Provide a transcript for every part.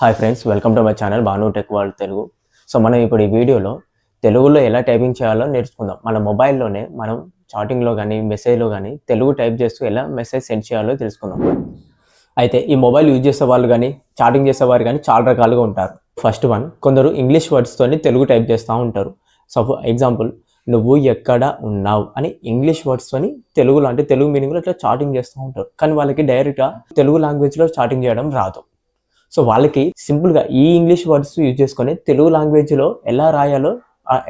Hi friends, welcome to my channel Bhanu tech world Telugu. So మనం ఇప్పుడు ఈ వీడియోలో తెలుగులో ఎలా టైపింగ్ చేయాలో నేర్చుకుందాం. మన మొబైల్లోనే మనం చాటింగ్లో కానీ మెసేజ్లో కానీ తెలుగు టైప్ చేస్తూ ఎలా మెసేజ్ సెండ్ చేయాలో తెలుసుకుందాం. అయితే ఈ మొబైల్ యూజ్ చేసే వాళ్ళు కానీ చాటింగ్ చేసేవారు కానీ చాలా రకాలుగా ఉంటారు. ఫస్ట్ వన్, కొందరు ఇంగ్లీష్ వర్డ్స్తోని తెలుగు టైప్ చేస్తూ ఉంటారు. ఎగ్జాంపుల్, నువ్వు ఎక్కడ ఉన్నావు అని ఇంగ్లీష్ వర్డ్స్తోని తెలుగులో అంటే తెలుగు మీనింగ్లో ఇట్లా చాటింగ్ చేస్తూ ఉంటారు. కానీ వాళ్ళకి డైరెక్ట్గా తెలుగు లాంగ్వేజ్లో చాటింగ్ చేయడం రాదు. సో వాళ్ళకి సింపుల్గా ఈ ఇంగ్లీష్ వర్డ్స్ యూజ్ చేసుకొని తెలుగు లాంగ్వేజ్లో ఎలా రాయాలో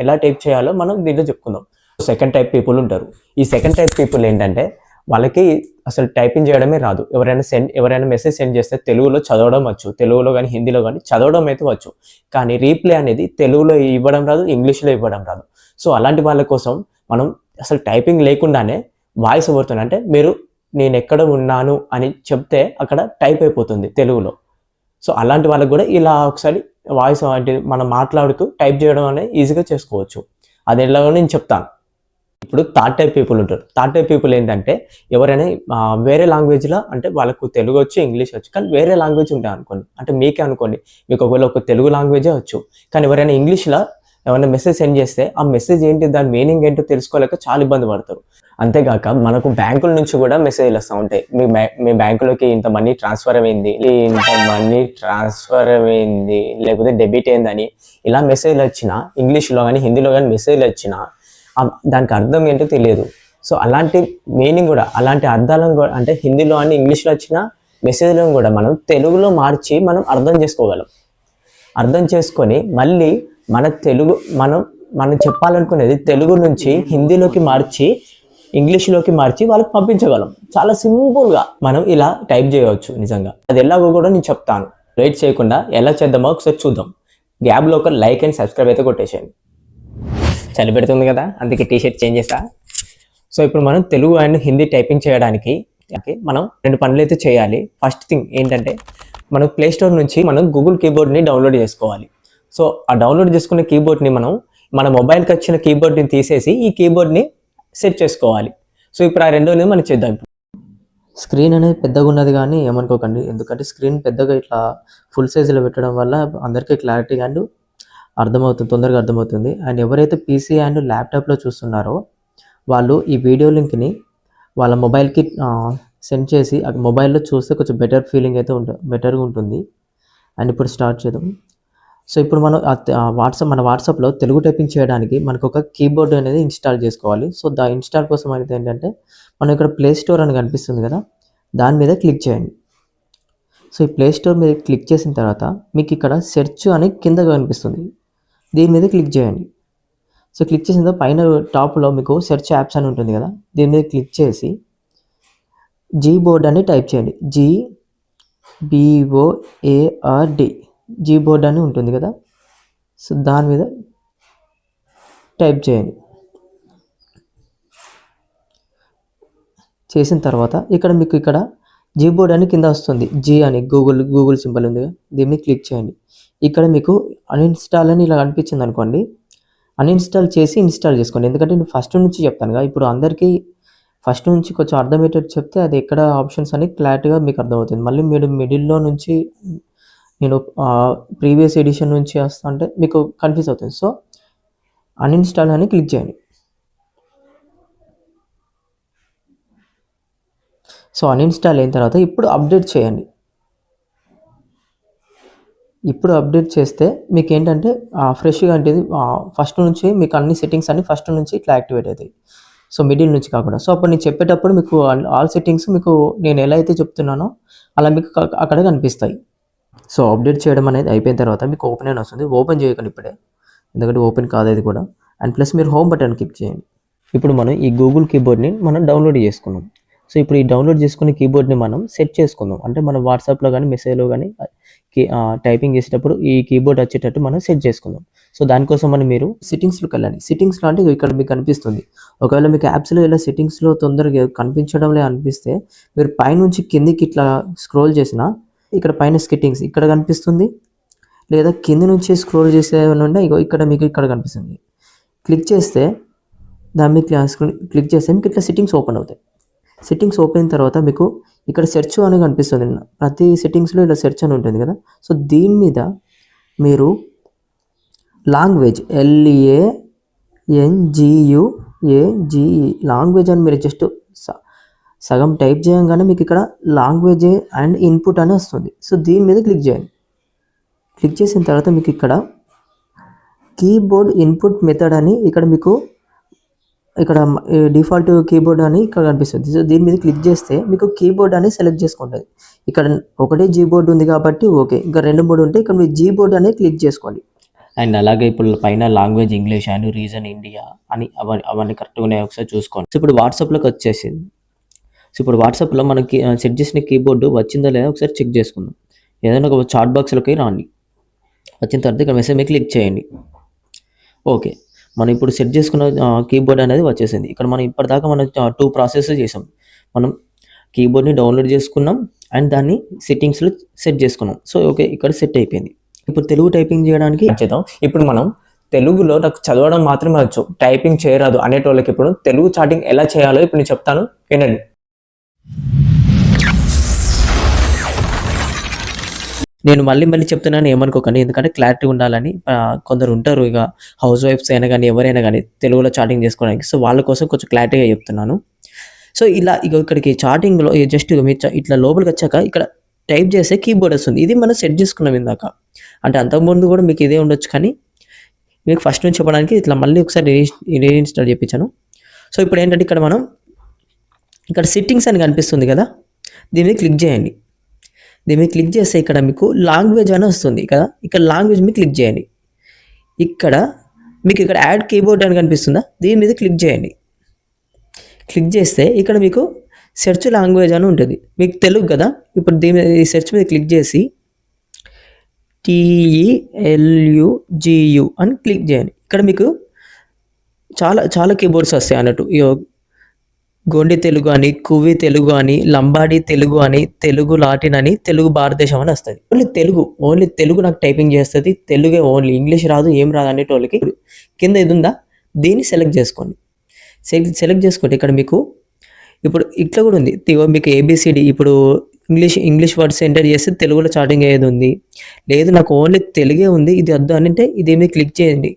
ఎలా టైప్ చేయాలో మనం దీంట్లో చెప్పుకుందాం. సెకండ్ టైప్ పీపుల్ ఉంటారు. ఈ సెకండ్ టైప్ పీపుల్ ఏంటంటే వాళ్ళకి అసలు టైపింగ్ చేయడమే రాదు. ఎవరైనా మెసేజ్ సెండ్ చేస్తే తెలుగులో చదవడం వచ్చు, తెలుగులో కానీ హిందీలో కానీ చదవడం అయితే వచ్చు, కానీ రీప్లై అనేది తెలుగులో ఇవ్వడం రాదు, ఇంగ్లీష్లో ఇవ్వడం రాదు. సో అలాంటి వాళ్ళ కోసం మనం అసలు టైపింగ్ లేకుండానే వాయిస్ ఓవర్తో అంటే నేను ఎక్కడ ఉన్నాను అని చెప్తే అక్కడ టైప్ అయిపోతుంది తెలుగులో. సో అలాంటి వాళ్ళకి కూడా ఇలా ఒకసారి వాయిస్ అంటే మనం మాట్లాడుతూ టైప్ చేయడం అనేది ఈజీగా చేసుకోవచ్చు. అది ఎలాగో నేను చెప్తాను. ఇప్పుడు థర్డ్ టైప్ పీపుల్ ఉంటారు. థర్డ్ టైప్ పీపుల్ ఏంటంటే ఎవరైనా వేరే లాంగ్వేజ్లో అంటే వాళ్ళకు తెలుగు వచ్చు, ఇంగ్లీష్ వచ్చు, కానీ వేరే లాంగ్వేజ్ ఉంటాయి అనుకోండి, అంటే మీకే అనుకోండి, మీకు ఒకవేళ ఒక తెలుగు లాంగ్వేజే వచ్చు, కానీ ఎవరైనా ఇంగ్లీష్లో ఏమైనా మెసేజ్ సెండ్ చేస్తే ఆ మెసేజ్ ఏంటి, దాని మీనింగ్ ఏంటో తెలుసుకోలేక చాలా ఇబ్బంది పడతారు. అంతేగాక మనకు బ్యాంకుల నుంచి కూడా మెసేజ్లు వస్తూ ఉంటాయి. మీ బ్యాంకులోకి ఇంత మనీ ట్రాన్స్ఫర్ అయింది, లేకపోతే డెబిట్ అయిందని ఇలా మెసేజ్లు వచ్చినా, ఇంగ్లీష్లో కానీ హిందీలో కానీ మెసేజ్లు వచ్చినా దానికి అర్థం ఏంటో తెలియదు. సో అలాంటి మీనింగ్ కూడా, అలాంటి అర్థాలను కూడా అంటే హిందీలో అని ఇంగ్లీష్లో వచ్చిన మెసేజ్లను కూడా మనం తెలుగులో మార్చి మనం అర్థం చేసుకోగలం. అర్థం చేసుకొని మళ్ళీ మన తెలుగు మనం చెప్పాలనుకునేది తెలుగు నుంచి హిందీలోకి మార్చి ఇంగ్లీష్లోకి మార్చి వాళ్ళకి పంపించగలం. చాలా సింపుల్గా మనం ఇలా టైప్ చేయవచ్చు. నిజంగా అది ఎలాగో కూడా నేను చెప్తాను. వెయిట్ చేయకుండా ఎలా చేద్దామో ఒకసారి చూద్దాం. గ్యాప్లో ఒక లైక్ అండ్ సబ్స్క్రైబ్ అయితే కొట్టేసేయండి. చలి పెడుతుంది కదా, అందుకే టీషర్ట్ చేంజ్ చేస్తా. సో ఇప్పుడు మనం తెలుగు అండ్ హిందీ టైపింగ్ చేయడానికి మనం 2 పనులు అయితే చేయాలి. ఫస్ట్ థింగ్ ఏంటంటే మనం ప్లేస్టోర్ నుంచి మనం గూగుల్ కీబోర్డ్ని డౌన్లోడ్ చేసుకోవాలి. సో ఆ డౌన్లోడ్ చేసుకున్న కీబోర్డ్ని మన మొబైల్కి వచ్చిన కీబోర్డ్ని తీసేసి ఈ కీబోర్డ్ని సెట్ చేసుకోవాలి. సో ఇప్పుడు ఆ రెండోనే మనం చేద్దాం. ఇప్పుడు స్క్రీన్ అనేది పెద్దగా ఉన్నది కానీ ఏమనుకోకండి, ఎందుకంటే స్క్రీన్ పెద్దగా ఇట్లా ఫుల్ సైజులో పెట్టడం వల్ల అందరికీ క్లారిటీ అండ్ తొందరగా అర్థమవుతుంది. అండ్ ఎవరైతే పీసీ అండ్ ల్యాప్టాప్లో చూస్తున్నారో వాళ్ళు ఈ వీడియో లింక్ని వాళ్ళ మొబైల్కి సెండ్ చేసి ఆ మొబైల్లో చూస్తే కొంచెం బెటర్గా ఉంటుంది. అండ్ ఇప్పుడు స్టార్ట్ చేద్దాం. సో ఇప్పుడు మనం మన వాట్సాప్లో తెలుగు టైపింగ్ చేయడానికి మనకు ఒక కీబోర్డ్ అనేది ఇన్స్టాల్ చేసుకోవాలి. సో ఇన్స్టాల్ కోసం అనేది ఏంటంటే మనం ఇక్కడ ప్లే స్టోర్ అని కనిపిస్తుంది కదా, దాని మీద క్లిక్ చేయండి. సో ఈ ప్లే స్టోర్ మీద క్లిక్ చేసిన తర్వాత మీకు ఇక్కడ సెర్చ్ అని కింద కనిపిస్తుంది, దీని మీద క్లిక్ చేయండి. సో క్లిక్ చేసిన తర్వాత పైన టాప్లో మీకు సెర్చ్ యాప్స్ అని ఉంటుంది కదా, దీని మీద క్లిక్ చేసి జీబోర్డ్ అని టైప్ చేయండి. GBOARD జీబోర్డ్ అని ఉంటుంది కదా, సో దాని మీద టైప్ చేయండి. చేసిన తర్వాత మీకు ఇక్కడ జీబోర్డ్ అని కింద వస్తుంది, జీ అని గూగుల్ సింబల్ ఉంది కదా, దీన్ని క్లిక్ చేయండి. ఇక్కడ మీకు అన్ఇన్స్టాల్ అని ఇలా కనిపించింది అనుకోండి, అన్ఇన్స్టాల్ చేసి ఇన్స్టాల్ చేసుకోండి. ఎందుకంటే నేను ఫస్ట్ నుంచి చెప్తానుగా, ఇప్పుడు అందరికీ ఫస్ట్ నుంచి కొంచెం అర్థమయ్యేటట్టు చెప్తే అది ఎక్కడ ఆప్షన్స్ అని క్లారిటీగా మీకు అర్థమవుతుంది. మళ్ళీ మీరు మిడిల్లో నుంచి నేను ప్రీవియస్ ఎడిషన్ నుంచి వస్తా అంటే మీకు కన్ఫ్యూజ్ అవుతుంది. సో అన్ఇన్స్టాల్ అని క్లిక్ చేయండి. సో అన్ఇన్స్టాల్ అయిన తర్వాత ఇప్పుడు అప్డేట్ చేయండి. ఇప్పుడు అప్డేట్ చేస్తే మీకు ఏంటంటే ఫ్రెష్గా అంటే ఫస్ట్ నుంచి మీకు అన్ని సెట్టింగ్స్ అన్ని ఫస్ట్ నుంచి ఇట్లా యాక్టివేట్ అవుతాయి. సో మిడిల్ నుంచి కాకుండా. సో అప్పుడు నేను చెప్పేటప్పుడు మీకు ఆల్ సెట్టింగ్స్ మీకు నేను ఎలా అయితే చెప్తున్నానో అలా మీకు అక్కడ కనిపిస్తాయి. సో అప్డేట్ చేయడం అనేది అయిపోయిన తర్వాత మీకు ఓపెన్ అని వస్తుంది. ఓపెన్ చేయకండి ఇప్పుడే, ఎందుకంటే ఓపెన్ కాదు అది కూడా. అండ్ ప్లస్ మీరు హోమ్ బటన్ క్లిక్ చేయండి. ఇప్పుడు మనం ఈ గూగుల్ కీబోర్డ్ని మనం డౌన్లోడ్ చేసుకున్నాం. సో ఇప్పుడు ఈ డౌన్లోడ్ చేసుకునే కీబోర్డ్ని మనం సెట్ చేసుకుందాం. అంటే మనం వాట్సాప్లో కానీ మెసేజ్లో కానీ టైపింగ్ చేసేటప్పుడు ఈ కీబోర్డ్ వచ్చేటట్టు మనం సెట్ చేసుకుందాం. సో దానికోసం మీరు సెట్టింగ్స్లోకి వెళ్ళండి. సెట్టింగ్స్లో అంటే ఇక్కడ మీకు కనిపిస్తుంది. ఒకవేళ మీకు యాప్స్లో ఇలా సెట్టింగ్స్లో తొందరగా కనిపించడంలే అనిపిస్తే మీరు పైనుంచి కిందికి ఇట్లా స్క్రోల్ చేసినా ఇక్కడ పైన సెట్టింగ్స్ ఇక్కడ కనిపిస్తుంది, లేదా కింది నుంచి స్క్రోల్ చేసే నుండి ఇక్కడ మీకు ఇక్కడ కనిపిస్తుంది. క్లిక్ చేస్తే దాన్ని క్లిక్ చేస్తే మీకు ఇట్లా సెట్టింగ్స్ ఓపెన్ అవుతాయి. సెట్టింగ్స్ ఓపెన్ అయిన తర్వాత మీకు ఇక్కడ సెర్చ్ అని కనిపిస్తుంది. ప్రతి సెట్టింగ్స్లో ఇలా సెర్చ్ అని ఉంటుంది కదా. సో దీని మీద మీరు లాంగ్వేజ్ LANGUAGE లాంగ్వేజ్ అని మీరు జస్ట్ సగం టైప్ చేయగానే మీకు ఇక్కడ లాంగ్వేజ్ అండ్ ఇన్పుట్ అని వస్తుంది. సో దీని మీద క్లిక్ చేయండి. క్లిక్ చేసిన తర్వాత మీకు ఇక్కడ కీబోర్డ్ ఇన్పుట్ మెథడ్ అని ఇక్కడ మీకు ఇక్కడ డిఫాల్ట్ కీబోర్డ్ అని ఇక్కడ కనిపిస్తుంది. సో దీని మీద క్లిక్ చేస్తే మీకు కీబోర్డ్ అనేది సెలెక్ట్ చేసుకుంటుంది. ఇక్కడ ఒకటే జీబోర్డ్ ఉంది కాబట్టి ఓకే, ఇంకా 2-3 ఉంటే ఇక్కడ మీరు జీబోర్డ్ అనేది క్లిక్ చేసుకోండి. అండ్ అలాగే ఇప్పుడు పైన language English and reason India అని అవన్నీ కరెక్ట్గా ఉన్నాయి, ఒకసారి చూసుకోండి. సో ఇప్పుడు వాట్సాప్లోకి వచ్చేసింది. సో ఇప్పుడు వాట్సాప్లో మనకి సెట్ చేసిన కీబోర్డు వచ్చిందా లేదా ఒకసారి చెక్ చేసుకుందాం. ఏదైనా ఒక చాట్ బాక్స్లోకి రాండి. వచ్చిన తర్వాత ఇక్కడ మెసేజ్ మీద క్లిక్ చేయండి. ఓకే, మనం ఇప్పుడు సెట్ చేసుకున్న కీబోర్డ్ అనేది వచ్చేసింది. ఇక్కడ మనం ఇప్పటిదాకా మనం 2 ప్రాసెస్ చేసాం. మనం కీబోర్డ్ని డౌన్లోడ్ చేసుకున్నాం అండ్ దాన్ని సెట్టింగ్స్లో సెట్ చేసుకున్నాం. సో ఓకే, ఇక్కడ సెట్ అయిపోయింది. ఇప్పుడు తెలుగు టైపింగ్ చేయడానికి చేద్దాం. ఇప్పుడు మనం తెలుగులో నాకు చదవడం మాత్రమే వచ్చు, టైపింగ్ చేయరాదు అనేటోళ్ళకి ఇప్పుడు తెలుగు చాటింగ్ ఎలా చేయాలో ఇప్పుడు నేను చెప్తాను, వినండి. నేను మళ్ళీ చెప్తున్నాను, ఏమనుకోకండి, ఎందుకంటే క్లారిటీ ఉండాలని. కొందరు ఉంటారు ఇక హౌస్ వైఫ్స్ అయినా కానీ ఎవరైనా కానీ తెలుగులో చాటింగ్ చేసుకోవడానికి. సో వాళ్ళ కోసం కొంచెం క్లారిటీగా చెప్తున్నాను. సో ఇలా ఇక్కడికి చాటింగ్లో జస్ట్ ఇట్లా లోపలికి వచ్చాక ఇక్కడ టైప్ చేస్తే కీబోర్డ్ వస్తుంది. ఇది మనం సెట్ చేసుకున్నాం ఇందాక. అంటే అంతకుముందు కూడా మీకు ఇదే ఉండొచ్చు, కానీ మీకు ఫస్ట్ నుంచి చెప్పడానికి ఇట్లా మళ్ళీ ఒకసారి రీఇన్స్టాల్ చేయించాను. సో ఇప్పుడు ఏంటంటే ఇక్కడ మనం ఇక్కడ సెట్టింగ్స్ అని కనిపిస్తుంది కదా, దీని మీద క్లిక్ చేయండి. దీని మీద క్లిక్ చేస్తే ఇక్కడ మీకు లాంగ్వేజ్ అని వస్తుంది కదా, ఇక్కడ లాంగ్వేజ్ మీద క్లిక్ చేయండి. ఇక్కడ మీకు ఇక్కడ యాడ్ కీబోర్డ్ అని కనిపిస్తుందా, దీని మీద క్లిక్ చేయండి. క్లిక్ చేస్తే ఇక్కడ మీకు సెర్చ్ లాంగ్వేజ్ అని ఉంటుంది. మీకు తెలుగు కదా, ఇప్పుడు దీని మీద ఈ సెర్చ్ మీద క్లిక్ చేసి TELUGU అని క్లిక్ చేయండి. ఇక్కడ మీకు చాలా కీబోర్డ్స్ వస్తాయి అన్నట్టు. గోండి తెలుగు అని, కువి తెలుగు అని, లంబాడి తెలుగు అని, తెలుగు లాటిన్ అని, తెలుగు భారతదేశం అని వస్తుంది. ఓన్లీ తెలుగు నాకు టైపింగ్ చేస్తుంది, తెలుగే ఓన్లీ, ఇంగ్లీష్ రాదు, ఏం రాదు అనేటోళ్ళకి కింద ఇది ఉందా, దీన్ని సెలెక్ట్ చేసుకోండి. సెలెక్ట్ చేసుకుంటే ఇక్కడ మీకు ఇప్పుడు ఇట్లా కూడా ఉంది. మీకు ABCD ఇప్పుడు ఇంగ్లీష్ వర్డ్స్ ఎంటర్ చేస్తే తెలుగులో చాటింగ్ అయ్యేది ఉంది. లేదు నాకు ఓన్లీ తెలుగే ఉంది, ఇది వద్దు అని అంటే ఇది మీద క్లిక్ చేయండి.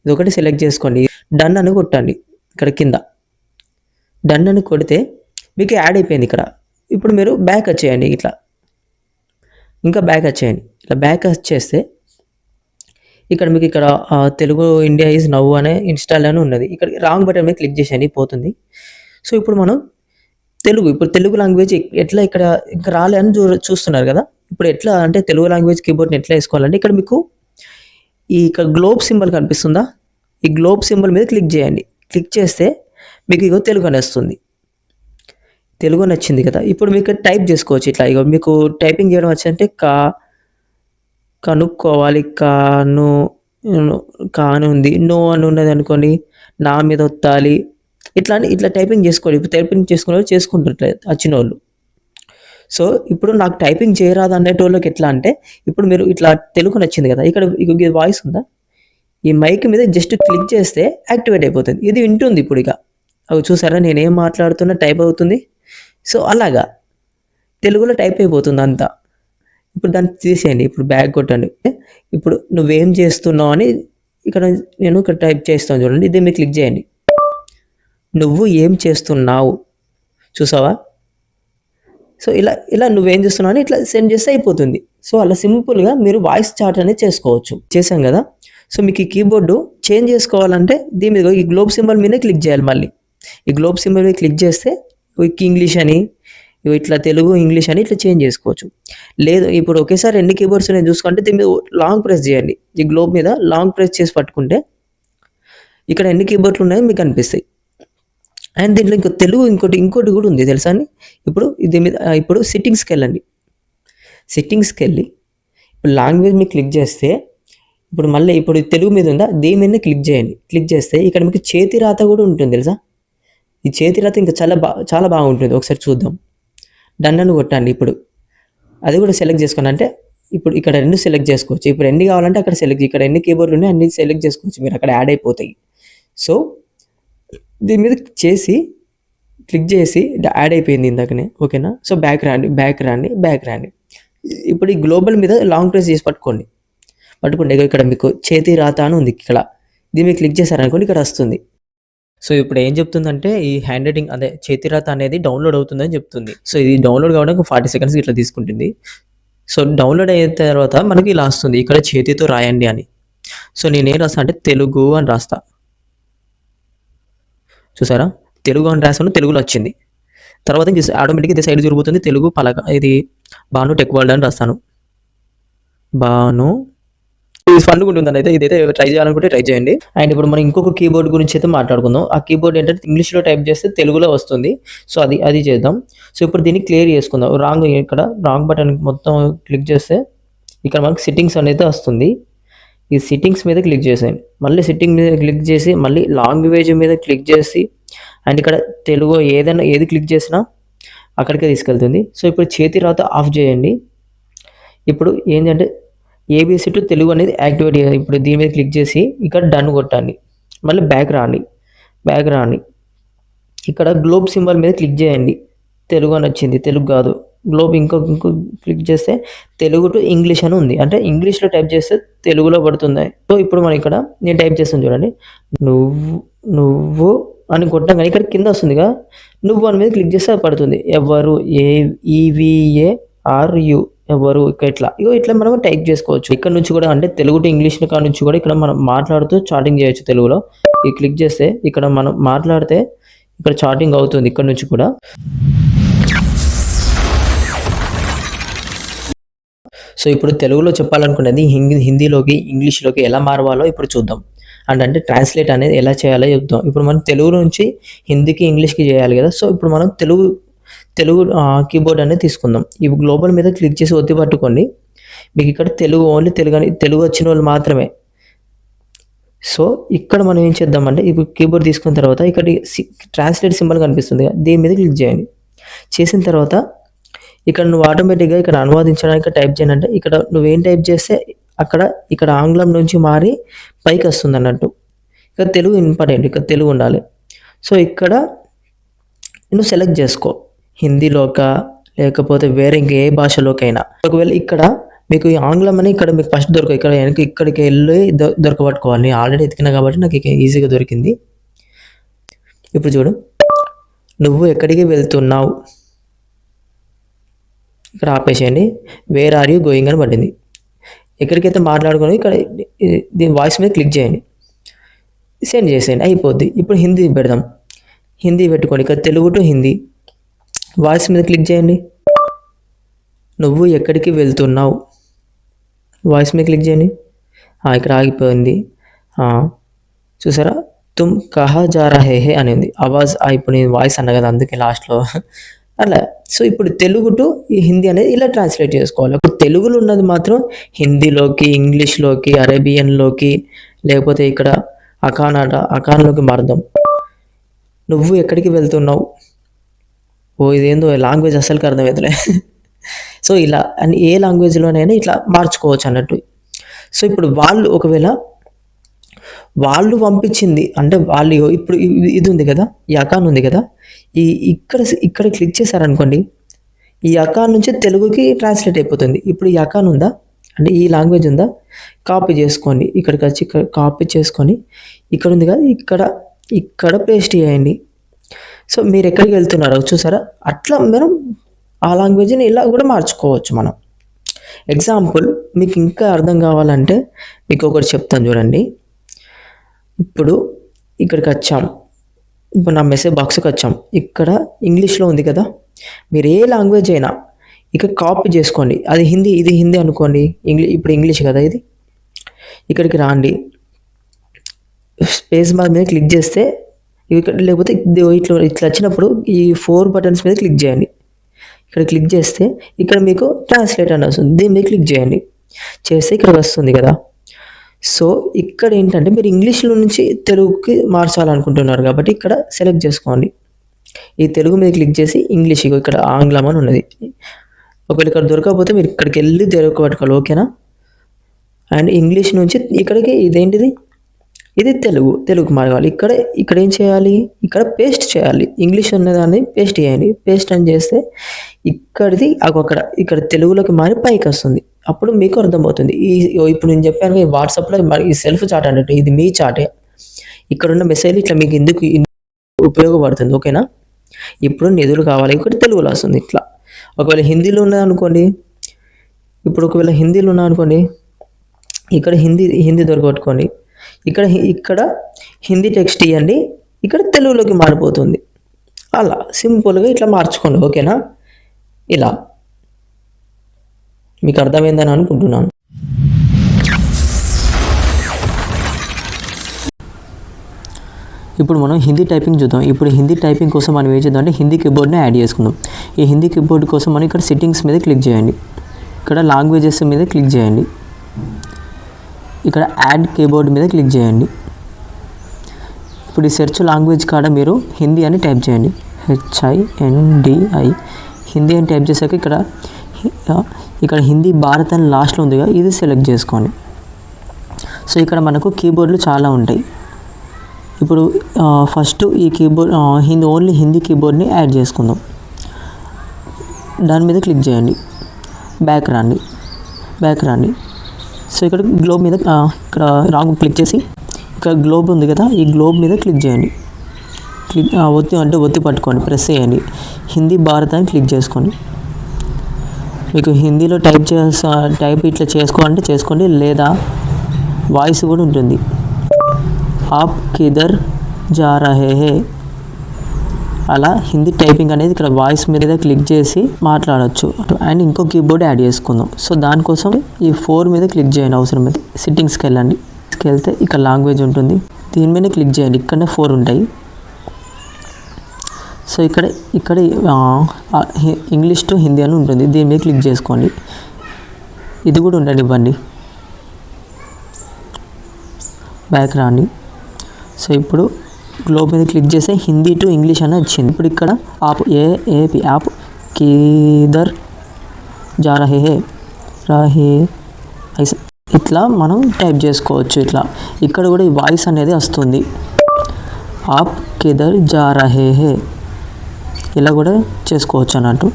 ఇది ఒకటి సెలెక్ట్ చేసుకోండి. డన్ అని కొట్టండి. ఇక్కడ కింద డన్ అని కొడితే మీకు యాడ్ అయిపోయింది ఇక్కడ. ఇప్పుడు మీరు బ్యాక్ వచ్చేయండి. ఇట్లా ఇంకా బ్యాక్ వచ్చేయండి. ఇట్లా బ్యాక్ వచ్చేస్తే ఇక్కడ మీకు ఇక్కడ తెలుగు ఇండియా ఈజ్ నవ్ అనే ఇన్స్టాల్ అని ఉన్నది. ఇక్కడ రాంగ్ బటన్ మీద క్లిక్ చేసేయండి, పోతుంది. సో ఇప్పుడు మనం తెలుగు లాంగ్వేజ్ ఎట్లా ఇక్కడ ఇంకా రాలే అని చూస్తున్నారు కదా. ఇప్పుడు ఎట్లా అంటే తెలుగు లాంగ్వేజ్ కీబోర్డ్ని ఎట్లా వేసుకోవాలంటే ఇక్కడ మీకు ఇక్కడ గ్లోబ్ సింబల్ కనిపిస్తుందా, ఈ గ్లోబ్ సింబల్ మీద క్లిక్ చేయండి. క్లిక్ చేస్తే మీకు ఇగో తెలుగు అని వస్తుంది. తెలుగు నచ్చింది కదా. ఇప్పుడు మీకు టైప్ చేసుకోవచ్చు. ఇట్లా ఇగో మీకు టైపింగ్ చేయడం వచ్చంటే కనుక్కోవాలి, కాను ఉంది, నో అని ఉన్నది అనుకోండి, నా మీద ఒత్తాలి, ఇట్లా టైపింగ్ చేసుకోండి. ఇప్పుడు టైపింగ్ చేసుకునే వాళ్ళు చేసుకుంటుంటారు వచ్చిన వాళ్ళు. సో ఇప్పుడు నాకు టైపింగ్ చేయరాదు అనేటోళ్ళకి ఎట్లా అంటే ఇప్పుడు మీరు ఇట్లా తెలుగు నచ్చింది కదా, ఇక్కడ వాయిస్ ఉందా, ఈ మైక్ మీద జస్ట్ క్లిక్ చేస్తే యాక్టివేట్ అయిపోతుంది. ఇది వింటుంది. ఇప్పుడు ఇక అవి చూసారా, నేనేం మాట్లాడుతున్నా టైప్ అవుతుంది. సో అలాగా తెలుగులో టైప్ అయిపోతుంది అంతా. ఇప్పుడు దాన్ని తీసేయండి. ఇప్పుడు బ్యాక్ కొట్టండి. ఇప్పుడు నువ్వేం చేస్తున్నావు అని నేను ఇక్కడ టైప్ చేస్తాను చూడండి. ఇది మీరు క్లిక్ చేయండి. నువ్వు ఏం చేస్తున్నావు చూసావా. సో ఇలా నువ్వేం చేస్తున్నావు అని ఇట్లా సెండ్ చేస్తే అయిపోతుంది. సో అలా సింపుల్గా మీరు వాయిస్ చాట్ అనేది చేసుకోవచ్చు. చేసాం కదా. సో మీకు ఈ కీబోర్డు చేంజ్ చేసుకోవాలంటే దీని మీద ఈ గ్లోబ్ సింబల్ మీదే క్లిక్ చేయాలి. మళ్ళీ ఈ గ్లోబ్ సింబల్ మీద క్లిక్ చేస్తే ఇంగ్లీష్ అని, ఇట్లా తెలుగు ఇంగ్లీష్ అని ఇట్లా చేంజ్ చేసుకోవచ్చు. లేదు ఇప్పుడు ఒకేసారి ఎన్ని కీబోర్డ్స్ ఉన్నాయి చూసుకుంటే దీని మీద లాంగ్ ప్రెస్ చేయండి. ఈ గ్లోబ్ మీద లాంగ్ ప్రెస్ చేసి పట్టుకుంటే ఇక్కడ ఎన్ని కీబోర్డ్లు ఉన్నాయో మీకు అనిపిస్తాయి. అండ్ దీంట్లో ఇంకోటి కూడా ఉంది తెలుసా అండి. ఇప్పుడు దీని మీద ఇప్పుడు సెట్టింగ్స్కి వెళ్ళండి. సెట్టింగ్స్కి వెళ్ళి ఇప్పుడు లాంగ్వేజ్ మీద క్లిక్ చేస్తే ఇప్పుడు మళ్ళీ ఇప్పుడు తెలుగు మీద ఉందా, దీని మీద క్లిక్ చేయండి. క్లిక్ చేస్తే ఇక్కడ మీకు చేతి రాత కూడా ఉంటుంది తెలుసా. ఈ చేతి రాత ఇంకా చాలా బాగుంటుంది. ఒకసారి చూద్దాం. డన్ అని కొట్టండి. ఇప్పుడు అది కూడా సెలెక్ట్ చేసుకోండి. అంటే ఇప్పుడు ఇక్కడ 2 సెలెక్ట్ చేసుకోవచ్చు. ఇప్పుడు ఎన్ని కావాలంటే అక్కడ ఇక్కడ ఎన్ని కీబోర్డ్లు ఉన్నాయి అన్ని సెలెక్ట్ చేసుకోవచ్చు. మీరు అక్కడ యాడ్ అయిపోతాయి. సో దీని మీద చేసి క్లిక్ చేసి యాడ్ అయిపోయింది ఇందాకనే, ఓకేనా. సో బ్యాక్ రండి. ఇప్పుడు ఈ గ్లోబల్ మీద లాంగ్ ప్రెస్ చేసి పట్టుకోండి. ఇక్కడ మీకు చేతి రాత అని ఉంది ఇక్కడ. దీన్ని మీరు క్లిక్ చేశారనుకోండి ఇక్కడ వస్తుంది. సో ఇప్పుడు ఏం చెప్తుందంటే ఈ హ్యాండ్ రైటింగ్ అదే చేతి రాత అనేది డౌన్లోడ్ అవుతుందని చెప్తుంది. సో ఇది డౌన్లోడ్ కావడానికి 40 సెకండ్స్ ఇట్లా తీసుకుంటుంది. సో డౌన్లోడ్ అయిన తర్వాత మనకి ఇలా వస్తుంది ఇక్కడ చేతితో రాయండి అని. సో నేనేం రాస్తా అంటే తెలుగు అని రాస్తా. చూసారా, తెలుగు అని రాస్తాను, తెలుగులో వచ్చింది. తర్వాత ఆటోమేటిక్గా ఇది సైడ్ జరుగుతుంది, తెలుగు పలక, ఇది బాను టెక్ వరల్డ్ అని రాస్తాను. బాను ఇది ఫన్ ఉంటుంది అయితే ఇదైతే ట్రై చేయాలనుకుంటే ట్రై చేయండి. అండ్ ఇప్పుడు మనం ఇంకొక కీబోర్డ్ గురించి అయితే మాట్లాడుకుందాం. ఆ కీబోర్డ్ ఏంటంటే ఇంగ్లీష్లో టైప్ చేస్తే తెలుగులో వస్తుంది. సో అది చేద్దాం. సో ఇప్పుడు దీన్ని క్లియర్ చేసుకుందాం. ఇక్కడ రాంగ్ బటన్ మొత్తం క్లిక్ చేస్తే ఇక్కడ మనకి సెట్టింగ్స్ అనేది వస్తుంది. ఈ సెట్టింగ్స్ మీద క్లిక్ చేసేయండి. మళ్ళీ సెట్టింగ్ మీద క్లిక్ చేసి మళ్ళీ లాంగ్వేజ్ మీద క్లిక్ చేసి అండ్ ఇక్కడ తెలుగు ఏది క్లిక్ చేసినా అక్కడికే తీసుకెళ్తుంది. సో ఇప్పుడు చేతి రాత ఆఫ్ చేయండి. ఇప్పుడు ఏంటంటే ఏబిసి టు తెలుగు అనేది యాక్టివేట్ చేయాలి. ఇప్పుడు దీని మీద క్లిక్ చేసి ఇక్కడ డన్ కొట్టండి. మళ్ళీ బ్యాక్ రాండి. ఇక్కడ గ్లోబ్ సింబల్ మీద క్లిక్ చేయండి. తెలుగు అని వచ్చింది, తెలుగు కాదు గ్లోబ్. ఇంకో క్లిక్ చేస్తే తెలుగు టు ఇంగ్లీష్ అని ఉంది, అంటే ఇంగ్లీష్లో టైప్ చేస్తే తెలుగులో పడుతుంది. సో ఇప్పుడు మనం ఇక్కడ నేను టైప్ చేస్తాను చూడండి, నువ్వు అని కొట్టాం కానీ ఇక్కడ కింద వస్తుందిగా నువ్వు అని మీద క్లిక్ చేస్తే అది పడుతుంది. ఎవరు, EVARU ఎవరు, ఇట్లా మనం టైప్ చేసుకోవచ్చు. ఇక్కడ నుంచి కూడా అంటే తెలుగు టు ఇంగ్లీష్ కాడ నుంచి కూడా ఇక్కడ మనం మాట్లాడుతూ చాటింగ్ చేయొచ్చు తెలుగులో. ఈ క్లిక్ చేస్తే ఇక్కడ మనం మాట్లాడితే ఇక్కడ చాటింగ్ అవుతుంది ఇక్కడ నుంచి కూడా. సో ఇప్పుడు తెలుగులో చెప్పాలనుకునేది హిందీలోకి ఇంగ్లీష్లోకి ఎలా మారవాలో ఇప్పుడు చూద్దాం. అంటే ట్రాన్స్లేట్ అనేది ఎలా చేయాలో చెప్తాం. ఇప్పుడు మనం తెలుగు నుంచి హిందీకి ఇంగ్లీష్కి చేయాలి కదా. సో ఇప్పుడు మనం తెలుగు కీబోర్డ్ అనేది తీసుకుందాం. ఈ గ్లోబల్ మీద క్లిక్ చేసి ఒత్తి పట్టుకోండి. మీకు ఇక్కడ ఓన్లీ తెలుగు వచ్చిన వాళ్ళు మాత్రమే. సో ఇక్కడ మనం ఏం చేద్దామంటే ఇప్పుడు కీబోర్డ్ తీసుకున్న తర్వాత ఇక్కడ ట్రాన్స్లేట్ సింబల్ కనిపిస్తుంది, దీని మీద క్లిక్ చేయండి. చేసిన తర్వాత ఇక్కడ నువ్వు ఆటోమేటిక్గా ఇక్కడ అనువాదించడానికి టైప్ చేయాలంటే ఇక్కడ నువ్వేం టైప్ చేస్తే ఇక్కడ ఆంగ్లం నుంచి మారి పైకి వస్తుంది అన్నట్టు. ఇక్కడ తెలుగు ఇంపార్టెంట్, ఇక్కడ తెలుగు ఉండాలి. సో ఇక్కడ నువ్వు సెలెక్ట్ చేసుకో, హిందీలోకా లేకపోతే వేరే ఇంకే భాషలోకైనా. ఒకవేళ ఇక్కడ మీకు ఈ ఆంగ్లం అని ఇక్కడ మీకు ఫస్ట్ దొరకదు, ఇక్కడికి వెళ్ళి దొరకబట్టుకోవాలి. నేను ఆల్రెడీ ఎతికినా కాబట్టి నాకు ఈజీగా దొరికింది. ఇప్పుడు చూడు, నువ్వు ఎక్కడికి వెళ్తున్నావు, ఇక్కడ ఆపేసేయండి. వేర్ ఆర్ యూ గోయింగ్ అని పడింది. ఎక్కడికైతే మాట్లాడుకుని ఇక్కడ దీని వాయిస్ మీద క్లిక్ చేయండి, సెండ్ చేసేయండి, అయిపోద్ది. ఇప్పుడు హిందీ పెడదాం. హిందీ పెట్టుకోండి, ఇక్కడ తెలుగు టు హిందీ. వాయిస్ మీద క్లిక్ చేయండి. నువ్వు ఎక్కడికి వెళ్తున్నావు, వాయిస్ మీద క్లిక్ చేయండి. ఇక్కడ ఆగిపోయింది. చూసారా, తుమ్ కహా జా రహే హే అని ఉంది. ఆవాజ్ ఇప్పుడు నేను వాయిస్ అన్నా కదా, అందుకే లాస్ట్లో అలా. సో ఇప్పుడు తెలుగు టు ఈ హిందీ అనేది ఇలా ట్రాన్స్లేట్ చేసుకోవాలి. ఇప్పుడు తెలుగులో ఉన్నది మాత్రం హిందీలోకి, ఇంగ్లీష్లోకి, అరేబియన్లోకి, లేకపోతే ఇక్కడ అకాన్లోకి మారుదాం. నువ్వు ఎక్కడికి వెళ్తున్నావు, ఇదేందో లాంగ్వేజ్ అసలుకి అర్థమవుతలే. సో ఇలా అని ఏ లాంగ్వేజ్లోనైనా ఇట్లా మార్చుకోవచ్చు అన్నట్టు. సో ఇప్పుడు వాళ్ళు పంపించింది అంటే వాళ్ళు ఇప్పుడు ఇది ఉంది కదా, ఈ అకాన్ ఉంది కదా, ఇక్కడ క్లిక్ చేశారనుకోండి, ఈ అకాన్ నుంచి తెలుగుకి ట్రాన్స్లేట్ అయిపోతుంది. ఇప్పుడు ఈ అకాన్ ఉందా అంటే ఈ లాంగ్వేజ్ ఉందా, కాపీ చేసుకోండి. ఇక్కడికి వచ్చి ఇక్కడ కాపీ చేసుకొని ఇక్కడ ఉంది కదా, ఇక్కడ పేస్ట్ చేయండి. సో మీరు ఎక్కడికి వెళ్తున్నారో చూసారా, అట్లా మనం ఆ లాంగ్వేజ్ని ఇలా కూడా మార్చుకోవచ్చు మనం. ఎగ్జాంపుల్ మీకు ఇంకా అర్థం కావాలంటే మీకు ఒకటి చెప్తాను చూడండి. ఇప్పుడు ఇక్కడికి వచ్చాం, ఇప్పుడు నా మెసేజ్ బాక్స్కి వచ్చాం. ఇక్కడ ఇంగ్లీష్లో ఉంది కదా, మీరు ఏ లాంగ్వేజ్ అయినా ఇక్కడ కాపీ చేసుకోండి. అది హిందీ, ఇది హిందీ అనుకోండి, ఇప్పుడు ఇంగ్లీష్ కదా ఇది. ఇక్కడికి రాండి, స్పేస్ బార్ మీద క్లిక్ చేస్తే లేకపోతే ఇట్లా వచ్చినప్పుడు ఈ 4 బటన్స్ మీద క్లిక్ చేయండి. ఇక్కడ క్లిక్ చేస్తే ఇక్కడ మీకు ట్రాన్స్లేట్ అని వస్తుంది, దీని మీద క్లిక్ చేయండి. చేస్తే ఇక్కడ వస్తుంది కదా. సో ఇక్కడ ఏంటంటే మీరు ఇంగ్లీష్లో నుంచి తెలుగుకి మార్చాలనుకుంటున్నారు కాబట్టి ఇక్కడ సెలెక్ట్ చేసుకోండి. ఈ తెలుగు మీద క్లిక్ చేసి ఇంగ్లీష్ ఇక్కడ ఆంగ్లం అని ఉన్నది. ఒకవేళ ఇక్కడ దొరకకపోతే మీరు ఇక్కడికి వెళ్ళి తెలుగు పట్టుకోవాలి, ఓకేనా. అండ్ ఇంగ్లీష్ నుంచి ఇక్కడికి ఇదేంటిది, ఇది తెలుగు మార్గాలి. ఇక్కడ ఏం చేయాలి, ఇక్కడ పేస్ట్ చేయాలి. ఇంగ్లీష్ ఉన్నదాన్ని పేస్ట్ చేయండి. పేస్ట్ అని చేస్తే ఇక్కడ తెలుగులోకి మారి పైకి వస్తుంది. అప్పుడు మీకు అర్థమవుతుంది. ఇప్పుడు నేను చెప్పాను ఈ వాట్సాప్లో ఈ సెల్ఫ్ చాట్ అన్నట్టు ఇది మీ చాటే. ఇక్కడ ఉన్న మెసేజ్ ఇట్లా మీకు ఎందుకు ఉపయోగపడుతుంది. ఓకేనా. ఇప్పుడు నిధులు కావాలి, ఇక్కడ తెలుగులో వస్తుంది ఇట్లా. ఒకవేళ హిందీలో ఉన్నదనుకోండి, ఇక్కడ హిందీ దొరకట్టుకోండి. ఇక్కడ హిందీ టెక్స్ట్ ఇవ్వండి, ఇక్కడ తెలుగులోకి మారిపోతుంది. అలా సింపుల్గా ఇట్లా మార్చుకోండి. ఓకేనా. ఇలా మీకు అర్థమైందని అనుకుంటున్నాను. ఇప్పుడు మనం హిందీ టైపింగ్ చూద్దాం. ఇప్పుడు హిందీ టైపింగ్ కోసం మనం ఏం చేద్దాం అంటే హిందీ కీబోర్డ్ని యాడ్ చేసుకుందాం. ఈ హిందీ కీబోర్డ్ కోసం మనం ఇక్కడ సెట్టింగ్స్ మీద క్లిక్ చేయండి. ఇక్కడ లాంగ్వేజెస్ మీద క్లిక్ చేయండి. ఇక్కడ యాడ్ కీబోర్డ్ మీద క్లిక్ చేయండి. ఇప్పుడు ఈ సెర్చ్ లాంగ్వేజ్ కాడ మీరు హిందీ అని టైప్ చేయండి. HINDI హిందీ అని టైప్ చేశాక ఇక్కడ హిందీ భారత్ అని లాస్ట్లో ఉందిగా, ఇది సెలెక్ట్ చేసుకోండి. సో ఇక్కడ మనకు కీబోర్డులు చాలా ఉంటాయి. ఇప్పుడు ఫస్ట్ ఈ కీబోర్డ్ ఓన్లీ హిందీ కీబోర్డ్ని యాడ్ చేసుకుందాం. దాని మీద క్లిక్ చేయండి. బ్యాక్ రండి. సో ఇక్కడ గ్లోబ్ మీద ఇక్కడ రాంగ్ క్లిక్ చేసి ఇక్కడ గ్లోబ్ ఉంది కదా, ఈ గ్లోబ్ మీద క్లిక్ చేయండి. ఒత్తి పట్టుకోండి, ప్రెస్ చేయండి. హిందీ భారత్ అని క్లిక్ చేసుకోండి. మీకు హిందీలో టైప్ ఇట్లా చేసుకోవాలంటే చేసుకోండి, లేదా వాయిస్ కూడా ఉంటుంది. ఆప్ కిధర్ జా రహే హే, అలా హిందీ టైపింగ్ అనేది ఇక్కడ వాయిస్ మీద క్లిక్ చేసి మాట్లాడచ్చు. అండ్ ఇంకో కీబోర్డ్ యాడ్ చేసుకుందాం. సో దానికోసం ఈ 4 మీద క్లిక్ చేయండి. అవసరం అయితే సెట్టింగ్స్కి వెళ్తే ఇక్కడ లాంగ్వేజ్ ఉంటుంది, దీని మీద క్లిక్ చేయండి. ఇక్కడనే 4 ఉంటాయి. సో ఇక్కడ ఇంగ్లీష్ టు హిందీ అని ఉంటుంది, దీని మీద క్లిక్ చేసుకోండి. ఇది కూడా ఉండనివ్వండి. బ్యాక్ రండి. సో ఇప్పుడు గ్లోబ్ మీద క్లిక్ చేస్తే హిందీ టు ఇంగ్లీష్ అని వచ్చింది. ఇప్పుడు ఇక్కడ ఏపీ ఆప్ కిధర్ జా రహే హే ఇట్లా మనం టైప్ చేసుకోవచ్చు. ఇట్లా ఇక్కడ కూడా ఈ వాయిస్ అనేది వస్తుంది. ఆప్ కిధర్ జా రహే హే ఇలా కూడా చేసుకోవచ్చు అన్నట్టు.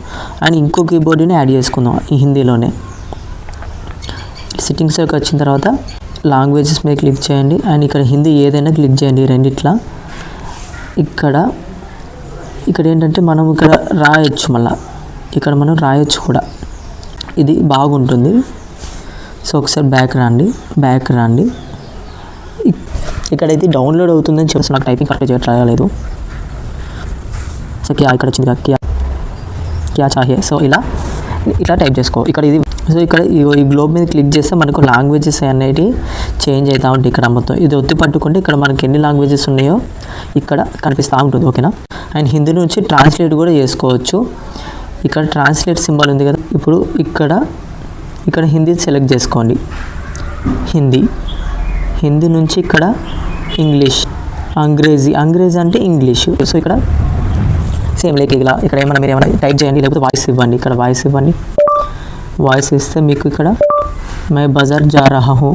అండ్ ఇంకో కీబోర్డ్ని యాడ్ చేసుకుందాం ఈ హిందీలోనే. సెట్టింగ్స్లోకి వచ్చిన తర్వాత లాంగ్వేజెస్ మీద క్లిక్ చేయండి. అండ్ ఇక్కడ హిందీ ఏదైనా క్లిక్ చేయండి. రెండిట్లా ఇక్కడ ఏంటంటే మనం ఇక్కడ రాయొచ్చు, ఇక్కడ మనం రాయొచ్చు కూడా, ఇది బాగుంటుంది. సో ఒకసారి బ్యాక్ రండి. ఇక్కడ ఇది డౌన్లోడ్ అవుతుందని చెప్పేసి నాకు టైపింగ్ కరెక్ట్ చేయట్లేదు. సో ఇక్కడ వచ్చింది క్యా చాహియే. సో ఇట్లా టైప్ చేసుకో. ఇక్కడ ఈ గ్లోబ్ మీద క్లిక్ చేస్తే మనకు లాంగ్వేజెస్ అనేవి చేంజ్ అవుతూ ఉంటాయి. ఇక్కడ మొత్తం ఇది ఒత్తి పట్టుకుంటే ఇక్కడ మనకి ఎన్ని లాంగ్వేజెస్ ఉన్నాయో ఇక్కడ కనిపిస్తూ ఉంటుంది. ఓకేనా. అండ్ హిందీ నుంచి ట్రాన్స్లేట్ కూడా చేసుకోవచ్చు. ఇక్కడ ట్రాన్స్లేట్ సింబల్ ఉంది కదా, ఇప్పుడు ఇక్కడ హిందీ సెలెక్ట్ చేసుకోండి. హిందీ నుంచి ఇక్కడ ఇంగ్లీష్, అంగ్రేజీ అంటే ఇంగ్లీష్. సో ఇక్కడ సేమ్ ఇక్కడ మీరు ఏమైనా టైప్ చేయండి, లేకపోతే వాయిస్ ఇవ్వండి. ఇక్కడ వాయిస్ ఇస్తే మీకు ఇక్కడ మై బజార్ జా రహా హూ,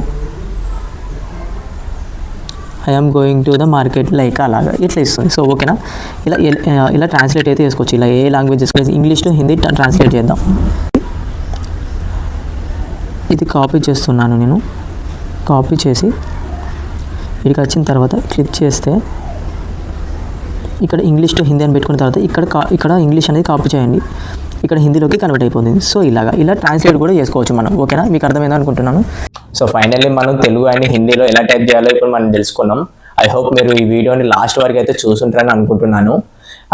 I'm going to the market, అలాగా ఇట్లా ఇస్తుంది. సో ఓకేనా. ఇలా ట్రాన్స్లేట్ అయితే చేసుకోవచ్చు. ఇలా ఏ లాంగ్వేజ్ చేసుకోవచ్చు. ఇంగ్లీష్ టు హిందీ ట్రాన్స్లేట్ చేద్దాం. ఇది కాపీ చేస్తున్నాను నేను. కాపీ చేసి ఇక్కడికి వచ్చిన తర్వాత క్లిక్ చేస్తే ఇక్కడ ఇంగ్లీష్ టు హిందీ అని పెట్టుకున్న తర్వాత ఇక్కడ ఇంగ్లీష్ అనేది కాపీ చేయండి. ఇక్కడ హిందీలోకి కన్వర్ట్ అయిపోతుంది. సో ఇలా ట్రాన్స్లేట్ కూడా చేసుకోవచ్చు మనం. ఓకేనా. మీకు అర్థమైంది అనుకుంటున్నాను. సో ఫైనల్లీ మనం తెలుగు అండ్ హిందీలో ఎలా టైప్ చేయాలో ఇప్పుడు మనం తెలుసుకున్నాం. ఐ హోప్ మీరు ఈ వీడియోని లాస్ట్ వరకు అయితే చూసుంటారని అనుకుంటున్నాను.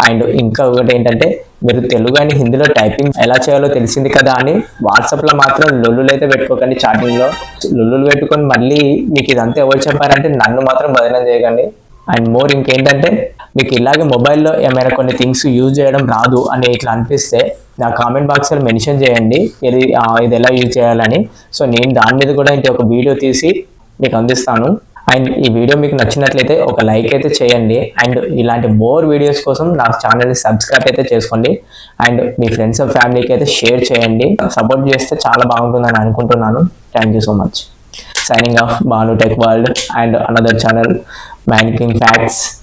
అండ్ ఇంకా ఒకటి ఏంటంటే, మీరు తెలుగు అండ్ హిందీలో టైపింగ్ ఎలా చేయాలో తెలిసింది కదా అని వాట్సాప్లో మాత్రం లొల్లులు అయితే పెట్టుకోకండి. చాటింగ్లో లొల్లులు పెట్టుకొని మళ్ళీ మీకు ఇదంతా ఎవరు చెప్పారంటే నన్ను మాత్రం బదనం చేయకండి. అండ్ మోర్ ఇంకేంటంటే, మీకు ఇలాగే మొబైల్లో ఏమైనా కొన్ని థింగ్స్ యూజ్ చేయడం రాదు అని ఇట్లా అనిపిస్తే నా కామెంట్ బాక్స్లో మెన్షన్ చేయండి ఇది ఎలా యూజ్ చేయాలని. సో నేను దాని మీద కూడా ఒక వీడియో తీసి మీకు అందిస్తాను. అండ్ ఈ వీడియో మీకు నచ్చినట్లయితే ఒక లైక్ అయితే చేయండి. అండ్ ఇలాంటి మోర్ వీడియోస్ కోసం నా ఛానల్ని సబ్స్క్రైబ్ అయితే చేసుకోండి. అండ్ మీ ఫ్రెండ్స్ అండ్ ఫ్యామిలీకి అయితే షేర్ చేయండి. సపోర్ట్ చేస్తే చాలా బాగుంటుందని అనుకుంటున్నాను. Thank you so much. signing off, Banu Tech World and another channel, Mannequin Facts.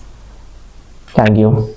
Thank you.